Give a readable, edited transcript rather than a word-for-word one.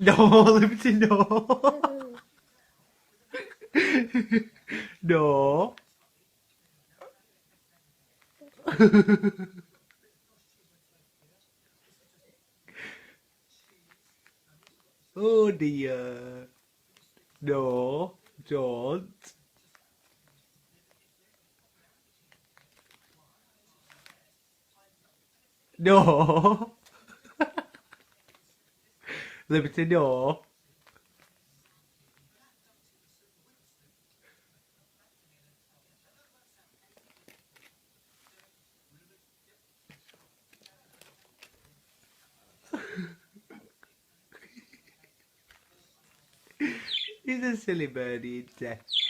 No, Liberty, no. No. Oh dear. No, don't. No. Liberty, no. He's a silly birdie, isn't he?